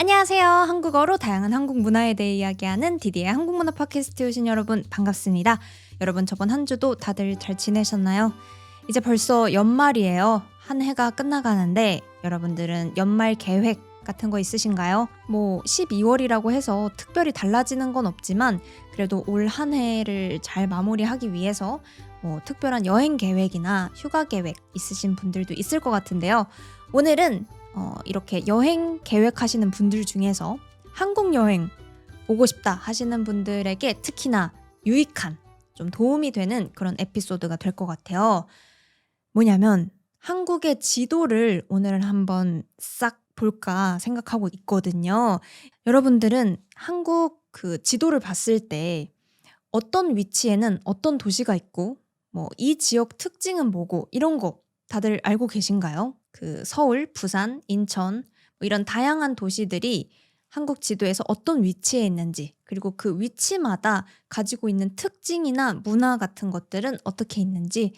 안녕하세요. 한국어로 다양한 한국 문화에 대해 이야기하는 디디의 한국문화 팟캐스트에 오신 여러분 반갑습니다. 여러분 저번 한 주도 다들 잘 지내셨나요? 이제 벌써 연말이에요. 한 해가 끝나가는데 여러분들은 연말 계획 같은 거 있으신가요? 12월이라고 해서 특별히 달라지는 건 없지만 그래도 올 한 해를 잘 마무리하기 위해서 특별한 여행 계획이나 휴가 계획 있으신 분들도 있을 것 같은데요. 오늘은 이렇게 여행 계획하시는 분들 중에서 한국 여행 오고 싶다 하시는 분들에게 특히나 유익한 좀 도움이 되는 그런 에피소드가 될 것 같아요. 뭐냐면 한국의 지도를 오늘 한번 싹 볼까 생각하고 있거든요. 여러분들은 한국 그 지도를 봤을 때 어떤 위치에는 어떤 도시가 있고 이 지역 특징은 뭐고 이런 거 다들 알고 계신가요? 그 서울, 부산, 인천 이런 다양한 도시들이 한국 지도에서 어떤 위치에 있는지 그리고 그 위치마다 가지고 있는 특징이나 문화 같은 것들은 어떻게 있는지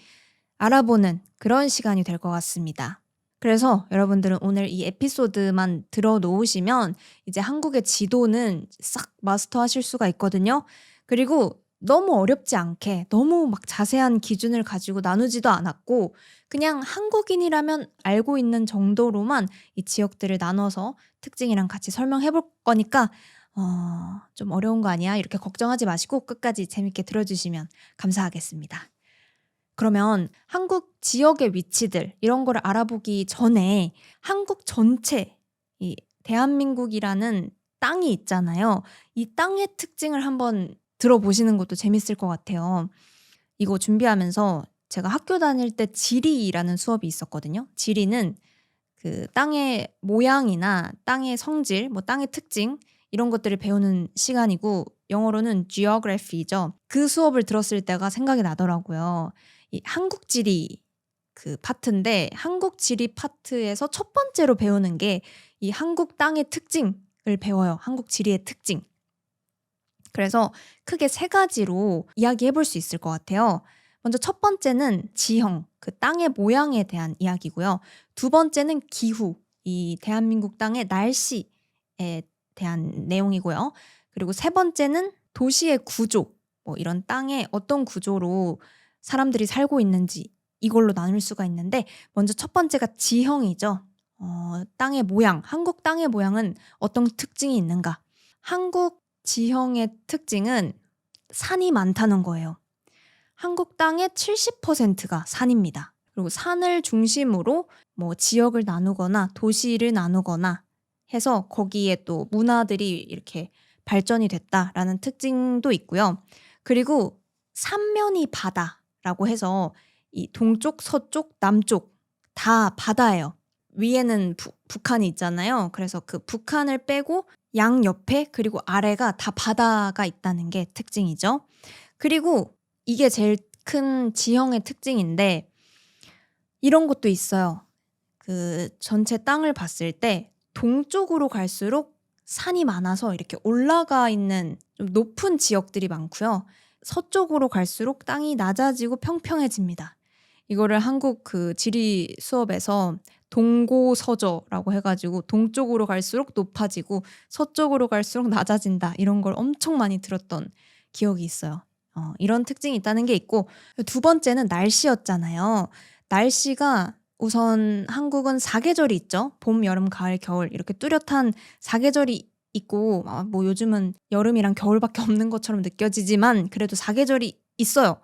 알아보는 그런 시간이 될 것 같습니다. 그래서 여러분들은 오늘 이 에피소드만 들어놓으시면 이제 한국의 지도는 싹 마스터하실 수가 있거든요. 그리고 너무 어렵지 않게 너무 막 자세한 기준을 가지고 나누지도 않았고 그냥 한국인이라면 알고 있는 정도로만 이 지역들을 나눠서 특징이랑 같이 설명해 볼 거니까 좀 어려운 거 아니야? 이렇게 걱정하지 마시고 끝까지 재밌게 들어주시면 감사하겠습니다. 그러면 한국 지역의 위치들 이런 거를 알아보기 전에 한국 전체 이 대한민국이라는 땅이 있잖아요. 이 땅의 특징을 한번 들어보시는 것도 재밌을 것 같아요. 이거 준비하면서 제가 학교 다닐 때 지리라는 수업이 있었거든요. 지리는 그 땅의 모양이나 땅의 성질, 땅의 특징 이런 것들을 배우는 시간이고 영어로는 geography죠. 그 수업을 들었을 때가 생각이 나더라고요. 이 한국 지리 그 파트인데 한국 지리 파트에서 첫 번째로 배우는 게 이 한국 땅의 특징을 배워요. 한국 지리의 특징. 그래서 크게 세 가지로 이야기해 볼 수 있을 것 같아요. 먼저 첫 번째는 지형, 그 땅의 모양에 대한 이야기고요. 두 번째는 기후, 이 대한민국 땅의 날씨에 대한 내용이고요. 그리고 세 번째는 도시의 구조, 이런 땅에 어떤 구조로 사람들이 살고 있는지 이걸로 나눌 수가 있는데 먼저 첫 번째가 지형이죠. 땅의 모양, 한국 땅의 모양은 어떤 특징이 있는가? 한국 지형의 특징은 산이 많다는 거예요. 한국 땅의 70%가 산입니다. 그리고 산을 중심으로 지역을 나누거나 도시를 나누거나 해서 거기에 또 문화들이 이렇게 발전이 됐다라는 특징도 있고요. 그리고 삼면이 바다라고 해서 이 동쪽, 서쪽, 남쪽 다 바다예요. 위에는 북한이 있잖아요. 그래서 그 북한을 빼고 양 옆에 그리고 아래가 다 바다가 있다는 게 특징이죠. 그리고 이게 제일 큰 지형의 특징인데 이런 것도 있어요. 그 전체 땅을 봤을 때 동쪽으로 갈수록 산이 많아서 이렇게 올라가 있는 좀 높은 지역들이 많고요. 서쪽으로 갈수록 땅이 낮아지고 평평해집니다. 이거를 한국 그 지리 수업에서 동고서저라고 해가지고 동쪽으로 갈수록 높아지고 서쪽으로 갈수록 낮아진다 이런 걸 엄청 많이 들었던 기억이 있어요. 이런 특징이 있다는 게 있고 두 번째는 날씨였잖아요. 날씨가 우선 한국은 사계절이 있죠. 봄, 여름, 가을, 겨울 이렇게 뚜렷한 사계절이 있고 요즘은 여름이랑 겨울밖에 없는 것처럼 느껴지지만 그래도 사계절이 있어요.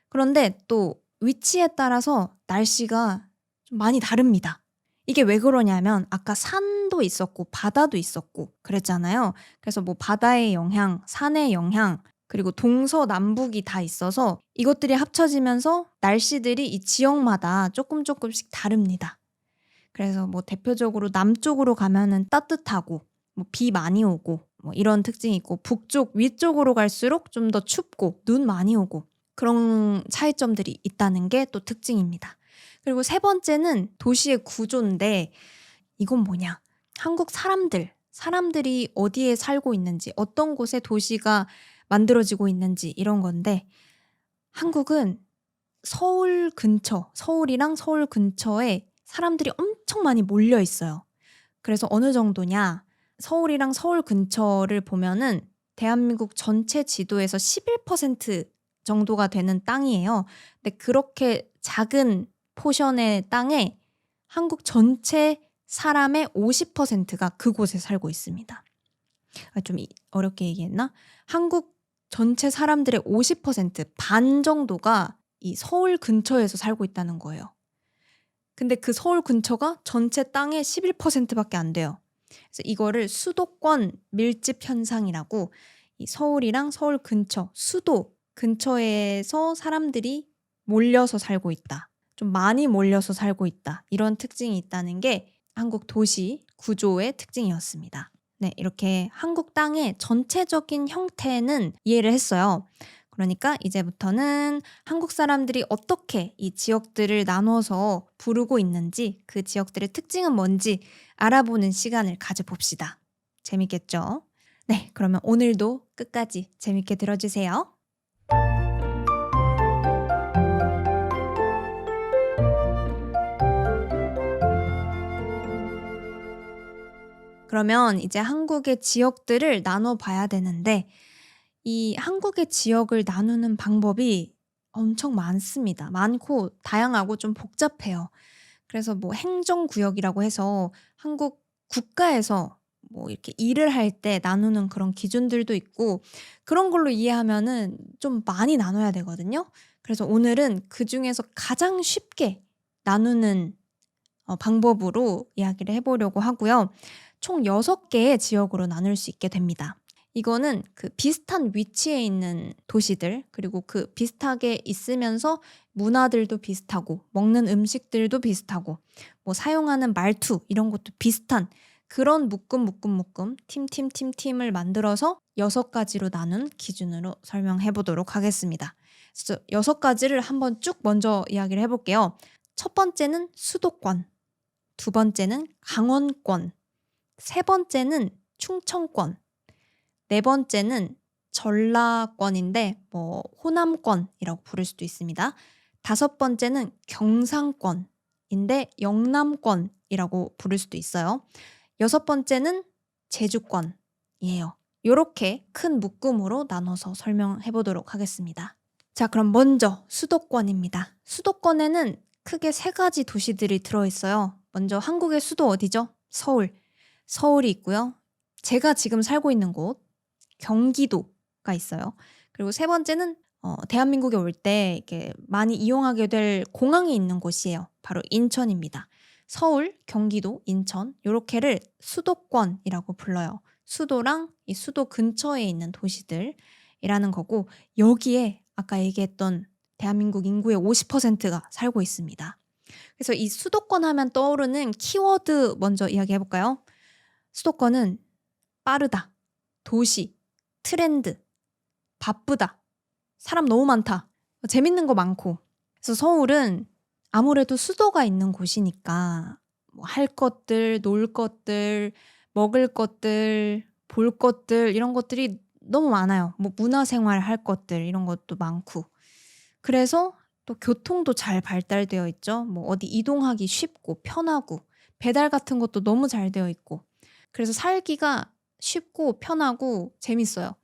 그런데 또 위치에 따라서 날씨가 좀 많이 다릅니다. 이게 왜 그러냐면 아까 산도 있었고 바다도 있었고 그랬잖아요. 그래서 바다의 영향, 산의 영향 그리고 동서남북이 다 있어서 이것들이 합쳐지면서 날씨들이 이 지역마다 조금씩 다릅니다. 그래서 대표적으로 남쪽으로 가면은 따뜻하고 비 많이 오고 이런 특징이 있고 북쪽 위쪽으로 갈수록 좀 더 춥고 눈 많이 오고 그런 차이점들이 있다는 게 또 특징입니다. 그리고 세 번째는 도시의 구조인데 이건 뭐냐? 한국 사람들이 어디에 살고 있는지 어떤 곳에 도시가 만들어지고 있는지 이런 건데 한국은 서울이랑 서울 근처에 사람들이 엄청 많이 몰려 있어요. 그래서 어느 정도냐? 서울이랑 서울 근처를 보면은 대한민국 전체 지도에서 11% 정도가 되는 땅이에요. 근데 그렇게 작은 포션의 땅에 한국 전체 사람의 50%가 그곳에 살고 있습니다. 좀 어렵게 얘기했나? 한국 전체 사람들의 50%반 정도가 이 서울 근처에서 살고 있다는 거예요. 근데 그 서울 근처가 전체 땅의 11%밖에 안 돼요. 그래서 이거를 수도권 밀집 현상이라고, 이 서울이랑 서울 근처, 수도 근처에서 사람들이 몰려서 살고 있다. 좀 많이 몰려서 살고 있다. 이런 특징이 있다는 게 한국 도시 구조의 특징이었습니다. 네, 이렇게 한국 땅의 전체적인 형태는 이해를 했어요. 그러니까 이제부터는 한국 사람들이 어떻게 이 지역들을 나눠서 부르고 있는지, 그 지역들의 특징은 뭔지 알아보는 시간을 가져봅시다. 재밌겠죠? 네, 그러면 오늘도 끝까지 재밌게 들어주세요. 그러면 이제 한국의 지역들을 나눠봐야 되는데, 이 한국의 지역을 나누는 방법이 엄청 많습니다. 많고 다양하고 좀 복잡해요. 그래서 뭐 행정구역이라고 해서 한국 국가에서 뭐 이렇게 일을 할 때 나누는 그런 기준들도 있고, 그런 걸로 이해하면은 좀 많이 나눠야 되거든요. 그래서 오늘은 그중에서 가장 쉽게 나누는 방법으로 이야기를 해보려고 하고요. 총 6개의 지역으로 나눌 수 있게 됩니다. 이거는 그 비슷한 위치에 있는 도시들, 그리고 그 비슷하게 있으면서 문화들도 비슷하고 먹는 음식들도 비슷하고 뭐 사용하는 말투 이런 것도 비슷한 그런 묶음 팀을 만들어서 6가지로 나눈 기준으로 설명해 보도록 하겠습니다. 그래서 6가지를 한번 쭉 먼저 이야기를 해볼게요. 첫 번째는 수도권, 두 번째는 강원권, 세 번째는 충청권, 네 번째는 전라권인데 뭐 호남권이라고 부를 수도 있습니다. 다섯 번째는 경상권인데 영남권이라고 부를 수도 있어요. 여섯 번째는 제주권이에요. 이렇게 큰 묶음으로 나눠서 설명해 보도록 하겠습니다. 자, 그럼 먼저 수도권입니다. 수도권에는 크게 3가지 도시들이 들어있어요. 먼저 한국의 수도 어디죠? 서울. 서울이 있고요. 제가 지금 살고 있는 곳, 경기도가 있어요. 그리고 세 번째는 대한민국에 올 때 이렇게 많이 이용하게 될 공항이 있는 곳이에요. 바로 인천입니다. 서울, 경기도, 인천 요렇게를 수도권이라고 불러요. 수도랑 이 수도 근처에 있는 도시들이라는 거고, 여기에 아까 얘기했던 대한민국 인구의 50%가 살고 있습니다. 그래서 이 수도권 하면 떠오르는 키워드 먼저 이야기해 볼까요? 수도권은 빠르다, 도시, 트렌드, 바쁘다, 사람 너무 많다, 재밌는 거 많고. 그래서 서울은 아무래도 수도가 있는 곳이니까 뭐 할 것들, 놀 것들, 먹을 것들, 볼 것들 이런 것들이 너무 많아요. 뭐 문화생활 할 것들 이런 것도 많고. 그래서 또 교통도 잘 발달되어 있죠. 뭐 어디 이동하기 쉽고 편하고 배달 같은 것도 너무 잘 되어 있고. 그래서 살기가 쉽고 편하고 재밌어요.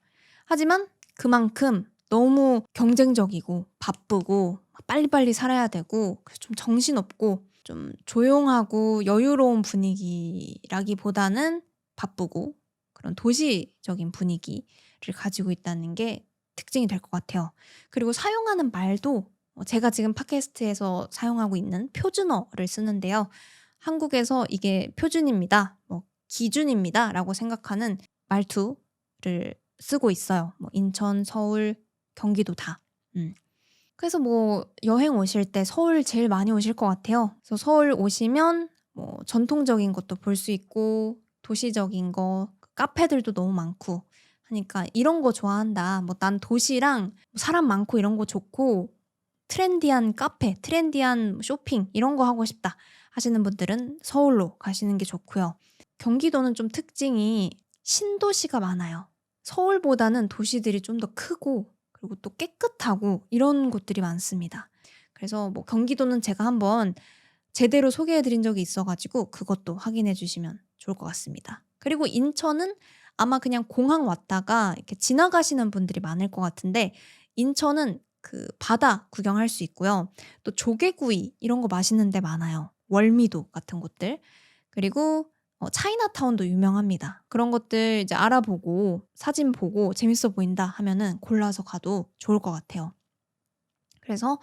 하지만 그만큼 너무 경쟁적이고 바쁘고 빨리빨리 살아야 되고 그래서 좀 정신없고 좀 조용하고 여유로운 분위기라기보다는 바쁘고 그런 도시적인 분위기를 가지고 있다는 게 특징이 될 것 같아요. 그리고 사용하는 말도 제가 지금 팟캐스트에서 사용하고 있는 표준어를 쓰는데요. 한국에서 이게 표준입니다. 뭐 기준입니다. 라고 생각하는 말투를 쓰고 있어요. 뭐 인천, 서울, 경기도 다. 그래서 뭐 여행 오실 때 서울 제일 많이 오실 것 같아요. 그래서 서울 오시면 뭐 전통적인 것도 볼 수 있고 도시적인 거, 카페들도 너무 많고 하니까 이런 거 좋아한다. 뭐 난 도시랑 사람 많고 이런 거 좋고 트렌디한 카페, 트렌디한 쇼핑 이런 거 하고 싶다 하시는 분들은 서울로 가시는 게 좋고요. 경기도는 좀 특징이 신도시가 많아요. 서울보다는 도시들이 좀 더 크고 그리고 또 깨끗하고 이런 곳들이 많습니다. 그래서 뭐 경기도는 제가 한번 제대로 소개해 드린 적이 있어가지고 그것도 확인해 주시면 좋을 것 같습니다. 그리고 인천은 아마 그냥 공항 왔다가 이렇게 지나가시는 분들이 많을 것 같은데 인천은 그 바다 구경할 수 있고요. 또 조개구이 이런 거 맛있는 데 많아요. 월미도 같은 곳들. 그리고 차이나타운도 유명합니다. 그런 것들 이제 알아보고 사진 보고 재밌어 보인다 하면은 골라서 가도 좋을 것 같아요. 그래서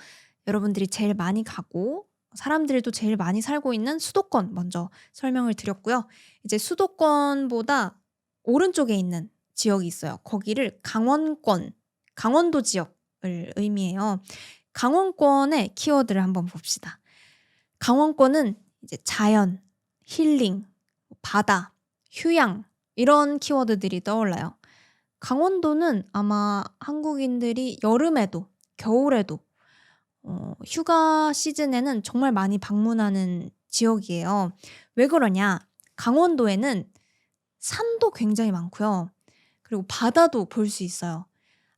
여러분들이 제일 많이 가고 사람들도 제일 많이 살고 있는 수도권 먼저 설명을 드렸고요. 이제 수도권보다 오른쪽에 있는 지역이 있어요. 거기를 강원권, 강원도 지역을 의미해요. 강원권의 키워드를 한번 봅시다. 강원권은 이제 자연, 힐링, 바다, 휴양 이런 키워드들이 떠올라요. 강원도는 아마 한국인들이 여름에도 겨울에도 휴가 시즌에는 정말 많이 방문하는 지역이에요. 왜 그러냐? 강원도에는 산도 굉장히 많고요. 그리고 바다도 볼 수 있어요.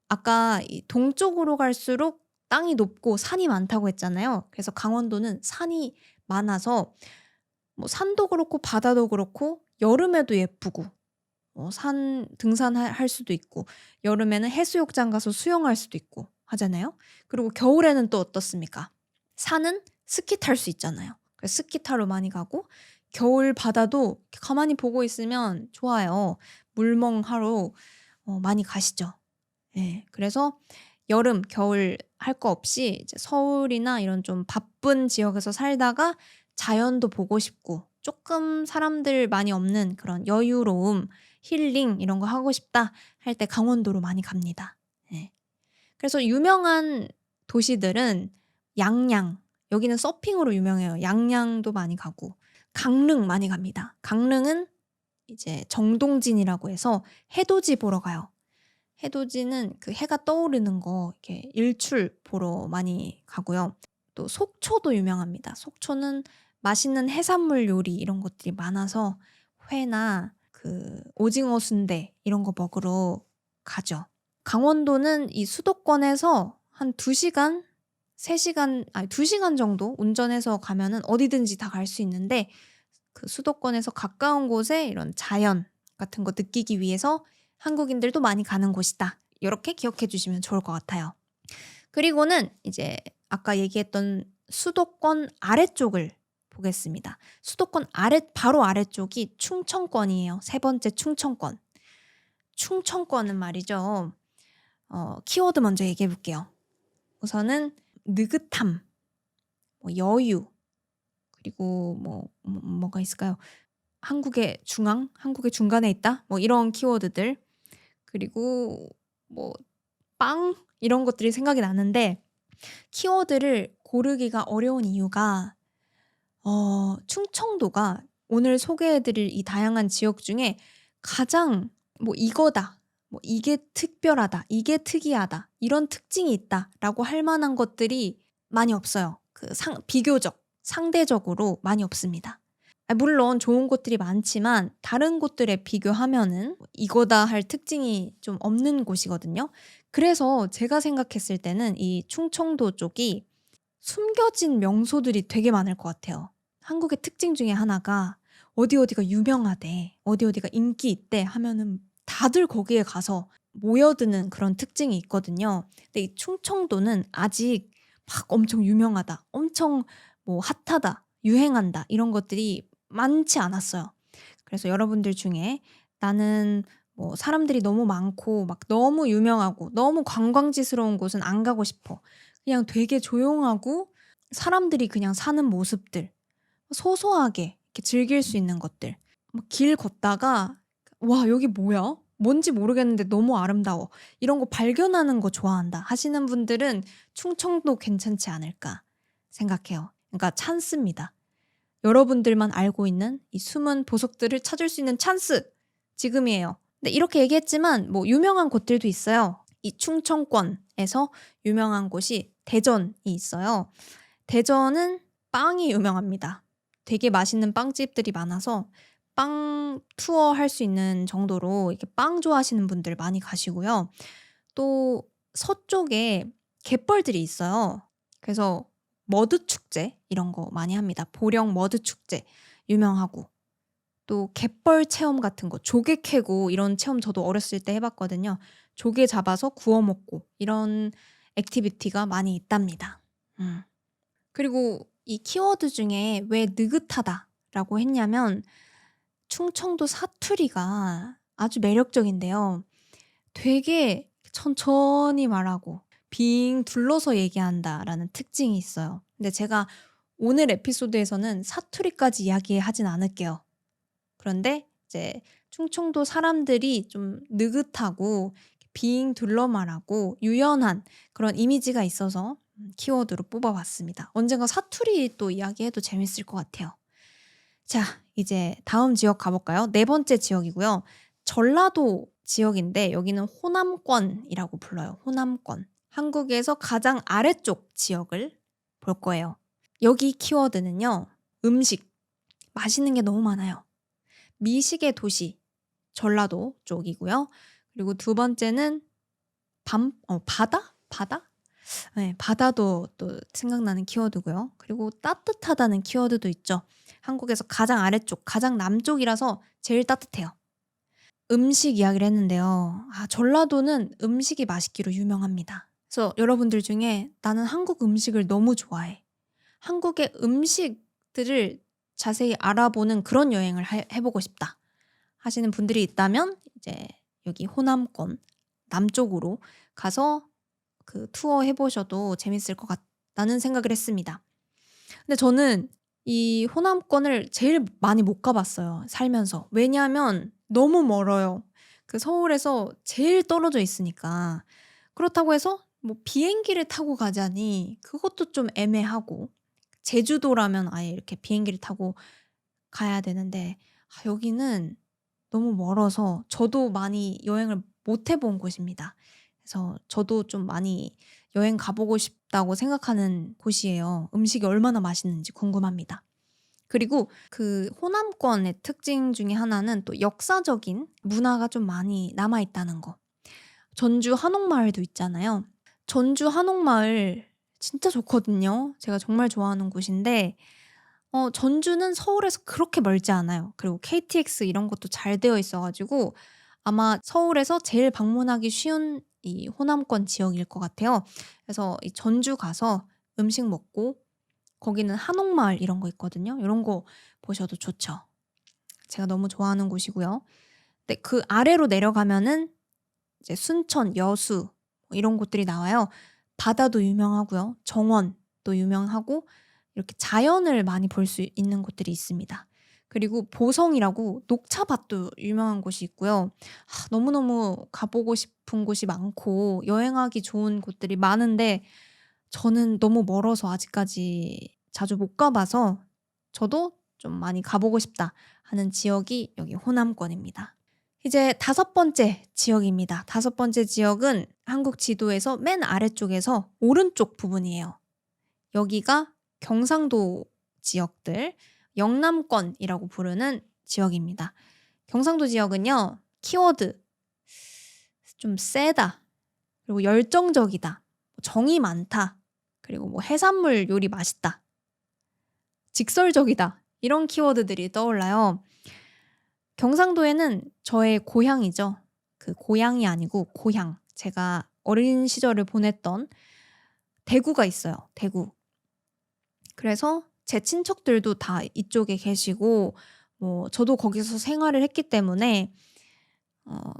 아까 이 동쪽으로 갈수록 땅이 높고 산이 많다고 했잖아요. 그래서 강원도는 산이 많아서 뭐 산도 그렇고 바다도 그렇고 여름에도 예쁘고 산 등산할 수도 있고 여름에는 해수욕장 가서 수영할 수도 있고 하잖아요. 그리고 겨울에는 또 어떻습니까? 산은 스키 탈 수 있잖아요. 그래서 스키 타러 많이 가고 겨울 바다도 가만히 보고 있으면 좋아요. 물멍하러 많이 가시죠. 예. 그래서 여름, 겨울 할 거 없이 이제 서울이나 이런 좀 바쁜 지역에서 살다가 자연도 보고 싶고 조금 사람들 많이 없는 그런 여유로움, 힐링 이런 거 하고 싶다 할 때 강원도로 많이 갑니다. 예. 그래서 유명한 도시들은 양양, 여기는 서핑으로 유명해요. 양양도 많이 가고 강릉 많이 갑니다. 강릉은 이제 정동진이라고 해서 해돋이 보러 가요. 해돋이는 그 해가 떠오르는 거 이렇게 일출 보러 많이 가고요. 또 속초도 유명합니다. 속초는 맛있는 해산물 요리 이런 것들이 많아서 회나 그 오징어 순대 이런 거 먹으러 가죠. 강원도는 이 수도권에서 한 2시간, 3시간, 아니 2시간 정도 운전해서 가면은 어디든지 다 갈 수 있는데 그 수도권에서 가까운 곳에 이런 자연 같은 거 느끼기 위해서 한국인들도 많이 가는 곳이다. 이렇게 기억해 주시면 좋을 것 같아요. 그리고는 이제 아까 얘기했던 수도권 아래쪽을 보겠습니다. 수도권 바로 아래쪽이 충청권이에요. 세 번째 충청권. 충청권은 말이죠. 키워드 먼저 얘기해 볼게요. 우선은 느긋함, 여유, 그리고 뭐가 있을까요? 한국의 중간에 있다? 이런 키워드들. 그리고 빵 이런 것들이 생각이 나는데 키워드를 고르기가 어려운 이유가 충청도가 오늘 소개해 드릴 이 다양한 지역 중에 가장 이거다. 이게 특별하다. 이게 특이하다. 이런 특징이 있다라고 할 만한 것들이 많이 없어요. 비교적 상대적으로 많이 없습니다. 물론 좋은 곳들이 많지만 다른 곳들에 비교하면은 이거다 할 특징이 좀 없는 곳이거든요. 그래서 제가 생각했을 때는 이 충청도 쪽이 숨겨진 명소들이 되게 많을 것 같아요. 한국의 특징 중에 하나가 어디가 유명하대, 어디가 인기 있대 하면은 다들 거기에 가서 모여드는 그런 특징이 있거든요. 근데 이 충청도는 아직 막 엄청 유명하다, 엄청 핫하다, 유행한다 이런 것들이 많지 않았어요. 그래서 여러분들 중에 나는 사람들이 너무 많고 막 너무 유명하고 너무 관광지스러운 곳은 안 가고 싶어. 그냥 되게 조용하고 사람들이 그냥 사는 모습들, 소소하게 이렇게 즐길 수 있는 것들. 길 걷다가 와 여기 뭐야? 뭔지 모르겠는데 너무 아름다워. 이런 거 발견하는 거 좋아한다 하시는 분들은 충청도 괜찮지 않을까 생각해요. 그러니까 찬스입니다. 여러분들만 알고 있는 이 숨은 보석들을 찾을 수 있는 찬스 지금이에요. 근데 이렇게 얘기했지만 유명한 곳들도 있어요. 이 충청권에서 유명한 곳이 대전이 있어요. 대전은 빵이 유명합니다. 되게 맛있는 빵집들이 많아서 빵 투어 할 수 있는 정도로 이렇게 빵 좋아하시는 분들 많이 가시고요. 또 서쪽에 갯벌들이 있어요. 그래서 머드 축제 이런 거 많이 합니다. 보령 머드 축제 유명하고 또 갯벌 체험 같은 거 조개 캐고 이런 체험 저도 어렸을 때 해 봤거든요. 조개 잡아서 구워 먹고 이런 액티비티가 많이 있답니다. 음. 그리고 이 키워드 중에 왜 느긋하다라고 했냐면 충청도 사투리가 아주 매력적인데요. 되게 천천히 말하고 빙 둘러서 얘기한다라는 특징이 있어요. 근데 제가 오늘 에피소드에서는 사투리까지 이야기하진 않을게요. 그런데 이제 충청도 사람들이 좀 느긋하고 빙 둘러 말하고 유연한 그런 이미지가 있어서 키워드로 뽑아봤습니다. 언젠가 사투리 또 이야기해도 재밌을 것 같아요. 자, 이제 다음 지역 가볼까요? 네 번째 지역이고요. 전라도 지역인데 여기는 호남권이라고 불러요. 호남권. 한국에서 가장 아래쪽 지역을 볼 거예요. 여기 키워드는요. 음식. 맛있는 게 너무 많아요. 미식의 도시. 전라도 쪽이고요. 그리고 두 번째는 바다? 바다? 네, 바다도 또 생각나는 키워드고요. 그리고 따뜻하다는 키워드도 있죠. 한국에서 가장 아래쪽, 가장 남쪽이라서 제일 따뜻해요. 음식 이야기를 했는데요. 전라도는 음식이 맛있기로 유명합니다. 그래서 여러분들 중에 나는 한국 음식을 너무 좋아해. 한국의 음식들을 자세히 알아보는 그런 여행을 해보고 싶다 하시는 분들이 있다면 이제 여기 호남권 남쪽으로 가서 그 투어 해보셔도 재밌을 것 같다는 생각을 했습니다. 근데 저는 이 호남권을 제일 많이 못 가봤어요, 살면서. 왜냐하면 너무 멀어요. 그 서울에서 제일 떨어져 있으니까. 그렇다고 해서 뭐 비행기를 타고 가자니 그것도 좀 애매하고 제주도라면 아예 이렇게 비행기를 타고 가야 되는데 여기는 너무 멀어서 저도 많이 여행을 못 해본 곳입니다. 그래서 저도 좀 많이 여행 가보고 싶다고 생각하는 곳이에요. 음식이 얼마나 맛있는지 궁금합니다. 그리고 그 호남권의 특징 중에 하나는 또 역사적인 문화가 좀 많이 남아있다는 거. 전주 한옥마을도 있잖아요. 전주 한옥마을 진짜 좋거든요. 제가 정말 좋아하는 곳인데 전주는 서울에서 그렇게 멀지 않아요. 그리고 KTX 이런 것도 잘 되어 있어 가지고 아마 서울에서 제일 방문하기 쉬운 이 호남권 지역일 것 같아요. 그래서 이 전주 가서 음식 먹고 거기는 한옥마을 이런 거 있거든요. 이런 거 보셔도 좋죠. 제가 너무 좋아하는 곳이고요. 근데 그 아래로 내려가면은 이제 순천, 여수 뭐 이런 곳들이 나와요. 바다도 유명하고요. 정원도 유명하고 이렇게 자연을 많이 볼 수 있는 곳들이 있습니다. 그리고 보성이라고 녹차밭도 유명한 곳이 있고요. 너무너무 가보고 싶은 곳이 많고 여행하기 좋은 곳들이 많은데 저는 너무 멀어서 아직까지 자주 못 가봐서 저도 좀 많이 가보고 싶다 하는 지역이 여기 호남권입니다. 이제 다섯 번째 지역입니다. 다섯 번째 지역은 한국 지도에서 맨 아래쪽에서 오른쪽 부분이에요. 여기가 경상도 지역들, 영남권이라고 부르는 지역입니다. 경상도 지역은요, 키워드 좀 세다, 그리고 열정적이다, 정이 많다, 그리고 뭐 해산물 요리 맛있다, 직설적이다 이런 키워드들이 떠올라요. 경상도에는 저의 고향이죠. 그 고향이 아니고 고향. 제가 어린 시절을 보냈던 대구가 있어요. 대구. 그래서 제 친척들도 다 이쪽에 계시고 뭐 저도 거기서 생활을 했기 때문에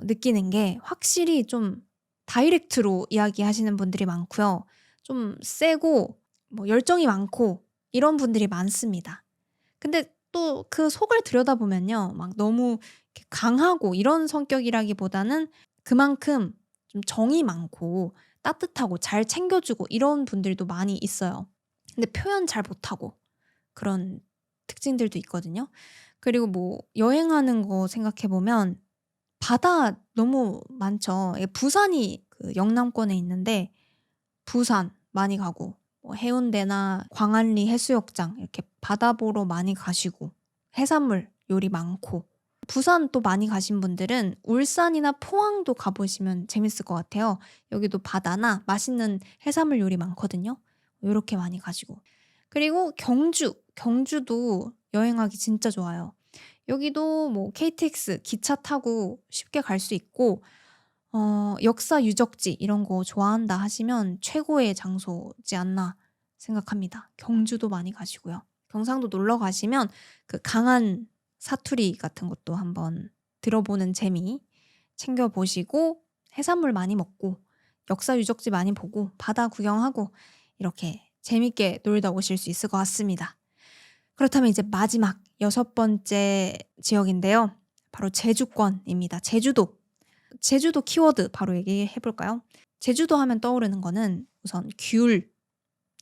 느끼는 게 확실히 좀 다이렉트로 이야기하시는 분들이 많고요. 좀 세고 뭐 열정이 많고 이런 분들이 많습니다. 근데 또 그 속을 들여다보면요. 막 너무 이렇게 강하고 이런 성격이라기보다는 그만큼 좀 정이 많고 따뜻하고 잘 챙겨주고 이런 분들도 많이 있어요. 근데 표현 잘 못하고 그런 특징들도 있거든요. 그리고 뭐 여행하는 거 생각해 보면 바다 너무 많죠. 부산이 그 영남권에 있는데 부산 많이 가고 뭐 해운대나 광안리 해수욕장 이렇게 바다 보러 많이 가시고 해산물 요리 많고 부산 또 많이 가신 분들은 울산이나 포항도 가보시면 재밌을 것 같아요. 여기도 바다나 맛있는 해산물 요리 많거든요. 요렇게 많이 가시고 그리고 경주도 여행하기 진짜 좋아요. 여기도 뭐 KTX 기차 타고 쉽게 갈 수 있고 역사 유적지 이런 거 좋아한다 하시면 최고의 장소지 않나 생각합니다. 경주도 많이 가시고요. 경상도 놀러 가시면 그 강한 사투리 같은 것도 한번 들어보는 재미 챙겨 보시고 해산물 많이 먹고 역사 유적지 많이 보고 바다 구경하고 이렇게 재밌게 놀다 오실 수 있을 것 같습니다. 그렇다면 이제 마지막 6번째 지역인데요. 바로 제주권입니다. 제주도. 제주도 키워드 바로 얘기해 볼까요? 제주도 하면 떠오르는 거는 우선 귤,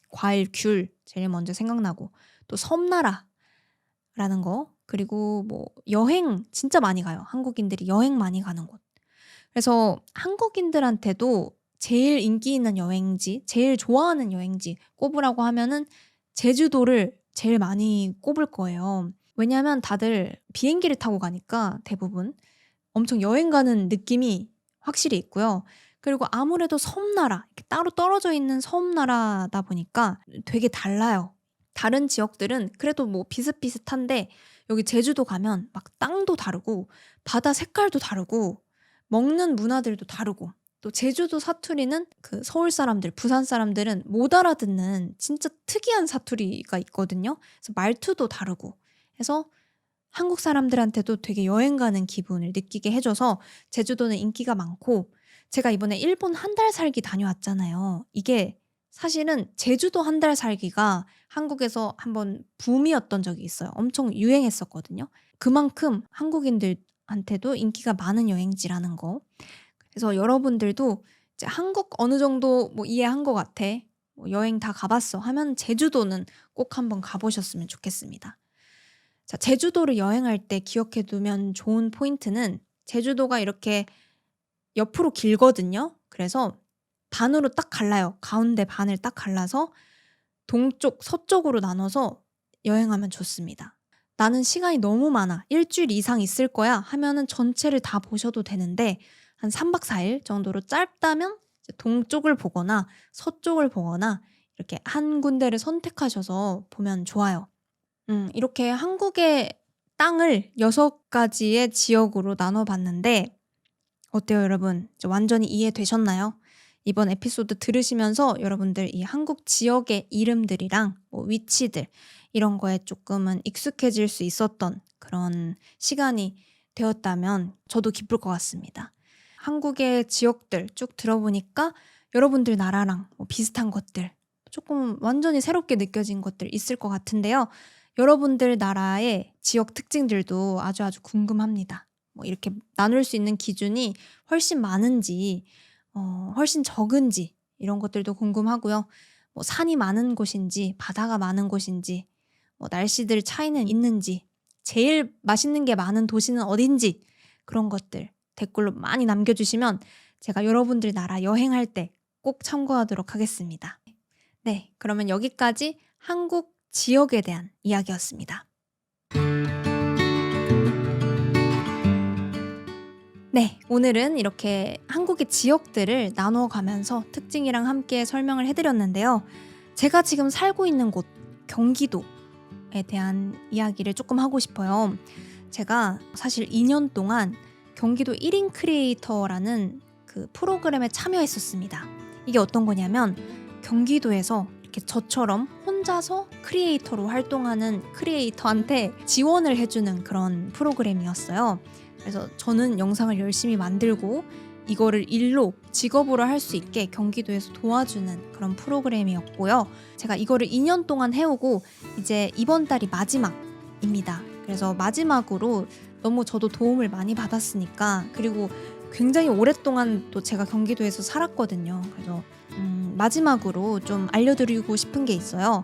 과일 귤 제일 먼저 생각나고 또 섬나라라는 거 그리고 뭐 여행 진짜 많이 가요. 한국인들이 여행 많이 가는 곳. 그래서 한국인들한테도 제일 인기 있는 여행지, 제일 좋아하는 여행지 꼽으라고 하면은 제주도를 제일 많이 꼽을 거예요. 왜냐하면 다들 비행기를 타고 가니까 대부분 엄청 여행 가는 느낌이 확실히 있고요. 그리고 아무래도 섬나라, 이렇게 따로 떨어져 있는 섬나라다 보니까 되게 달라요. 다른 지역들은 그래도 뭐 비슷비슷한데 여기 제주도 가면 막 땅도 다르고 바다 색깔도 다르고 먹는 문화들도 다르고 또 제주도 사투리는 그 서울 사람들, 부산 사람들은 못 알아듣는 진짜 특이한 사투리가 있거든요. 그래서 말투도 다르고 해서 한국 사람들한테도 되게 여행 가는 기분을 느끼게 해줘서 제주도는 인기가 많고 제가 이번에 일본 한 달 살기 다녀왔잖아요. 이게 사실은 제주도 한 달 살기가 한국에서 한번 붐이었던 적이 있어요. 엄청 유행했었거든요. 그만큼 한국인들한테도 인기가 많은 여행지라는 거. 그래서 여러분들도 이제 한국 어느 정도 뭐 이해한 것 같아. 뭐 여행 다 가봤어 하면 제주도는 꼭 한번 가보셨으면 좋겠습니다. 자, 제주도를 여행할 때 기억해 두면 좋은 포인트는 제주도가 이렇게 옆으로 길거든요. 그래서 반으로 딱 갈라요. 가운데 반을 딱 갈라서 동쪽, 서쪽으로 나눠서 여행하면 좋습니다. 나는 시간이 너무 많아. 일주일 이상 있을 거야 하면은 전체를 다 보셔도 되는데 한 3박 4일 정도로 짧다면 이제 동쪽을 보거나 서쪽을 보거나 이렇게 한 군데를 선택하셔서 보면 좋아요. 이렇게 한국의 땅을 6가지의 지역으로 나눠 봤는데 어때요, 여러분? 이제 완전히 이해되셨나요? 이번 에피소드 들으시면서 여러분들 이 한국 지역의 이름들이랑 뭐 위치들 이런 거에 조금은 익숙해질 수 있었던 그런 시간이 되었다면 저도 기쁠 것 같습니다. 한국의 지역들 쭉 들어보니까 여러분들 나라랑 뭐 비슷한 것들 조금 완전히 새롭게 느껴진 것들 있을 것 같은데요. 여러분들 나라의 지역 특징들도 아주 궁금합니다. 뭐 이렇게 나눌 수 있는 기준이 훨씬 많은지 훨씬 적은지 이런 것들도 궁금하고요. 뭐 산이 많은 곳인지 바다가 많은 곳인지 뭐 날씨들 차이는 있는지 제일 맛있는 게 많은 도시는 어딘지 그런 것들 댓글로 많이 남겨주시면 제가 여러분들 나라 여행할 때 꼭 참고하도록 하겠습니다. 네, 그러면 여기까지 한국 지역에 대한 이야기였습니다. 네, 오늘은 이렇게 한국의 지역들을 나눠 가면서 특징이랑 함께 설명을 해드렸는데요. 제가 지금 살고 있는 곳, 경기도에 대한 이야기를 조금 하고 싶어요. 제가 사실 2년 동안 경기도 1인 크리에이터라는 그 프로그램에 참여했었습니다. 이게 어떤 거냐면 경기도에서 이렇게 저처럼 혼자서 크리에이터로 활동하는 크리에이터한테 지원을 해주는 그런 프로그램이었어요. 그래서 저는 영상을 열심히 만들고 이거를 일로 직업으로 할 수 있게 경기도에서 도와주는 그런 프로그램이었고요. 제가 이거를 2년 동안 해오고 이제 이번 달이 마지막입니다. 그래서 마지막으로 너무 저도 도움을 많이 받았으니까 그리고 굉장히 오랫동안 또 제가 경기도에서 살았거든요. 그래서 마지막으로 좀 알려드리고 싶은 게 있어요.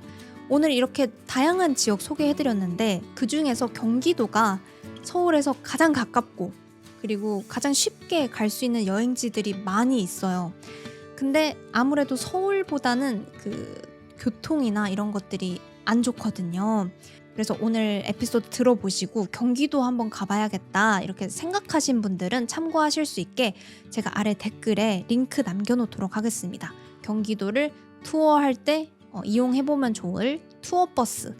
오늘 이렇게 다양한 지역 소개해드렸는데 그중에서 경기도가 서울에서 가장 가깝고 그리고 가장 쉽게 갈 수 있는 여행지들이 많이 있어요. 근데 아무래도 서울보다는 그 교통이나 이런 것들이 안 좋거든요. 그래서 오늘 에피소드 들어보시고 경기도 한번 가봐야겠다 이렇게 생각하신 분들은 참고하실 수 있게 제가 아래 댓글에 링크 남겨놓도록 하겠습니다. 경기도를 투어할 때 이용해보면 좋을 투어버스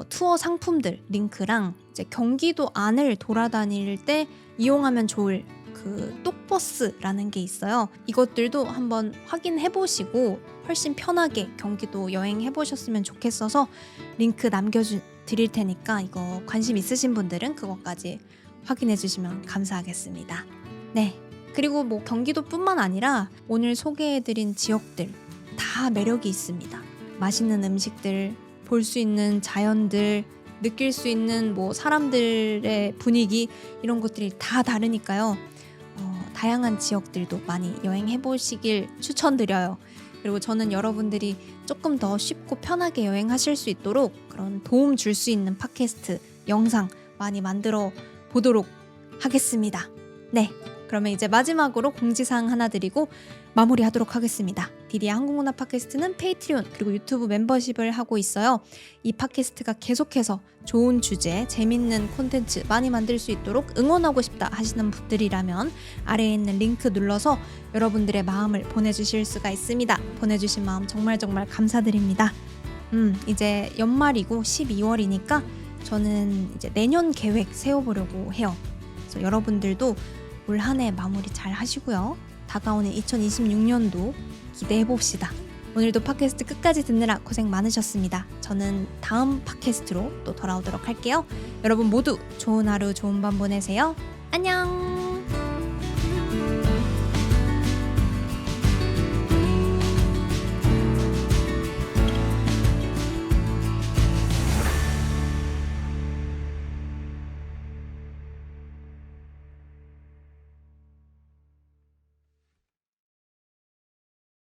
뭐 투어 상품들 링크랑 이제 경기도 안을 돌아다닐 때 이용하면 좋을 그 똑버스라는 게 있어요. 이것들도 한번 확인해 보시고 훨씬 편하게 경기도 여행해 보셨으면 좋겠어서 링크 남겨드릴 테니까 이거 관심 있으신 분들은 그것까지 확인해 주시면 감사하겠습니다. 네. 그리고 뭐 경기도뿐만 아니라 오늘 소개해드린 지역들 다 매력이 있습니다. 맛있는 음식들, 볼 수 있는 자연들, 느낄 수 있는 뭐 사람들의 분위기 이런 것들이 다 다르니까요. 다양한 지역들도 많이 여행해 보시길 추천드려요. 그리고 저는 여러분들이 조금 더 쉽고 편하게 여행하실 수 있도록 그런 도움 줄 수 있는 팟캐스트 영상 많이 만들어 보도록 하겠습니다. 네, 그러면 이제 마지막으로 공지사항 하나 드리고 마무리하도록 하겠습니다. 디디의 한국문화 팟캐스트는 페이트리온 그리고 유튜브 멤버십을 하고 있어요. 이 팟캐스트가 계속해서 좋은 주제, 재밌는 콘텐츠 많이 만들 수 있도록 응원하고 싶다 하시는 분들이라면 아래에 있는 링크 눌러서 여러분들의 마음을 보내주실 수가 있습니다. 보내주신 마음 정말 감사드립니다. 이제 연말이고 12월이니까 저는 이제 내년 계획 세워보려고 해요. 그래서 여러분들도 올 한 해 마무리 잘 하시고요. 다가오는 2026년도 기대해봅시다. 오늘도 팟캐스트 끝까지 듣느라 고생 많으셨습니다. 저는 다음 팟캐스트로 또 돌아오도록 할게요. 여러분 모두 좋은 하루 좋은 밤 보내세요. 안녕.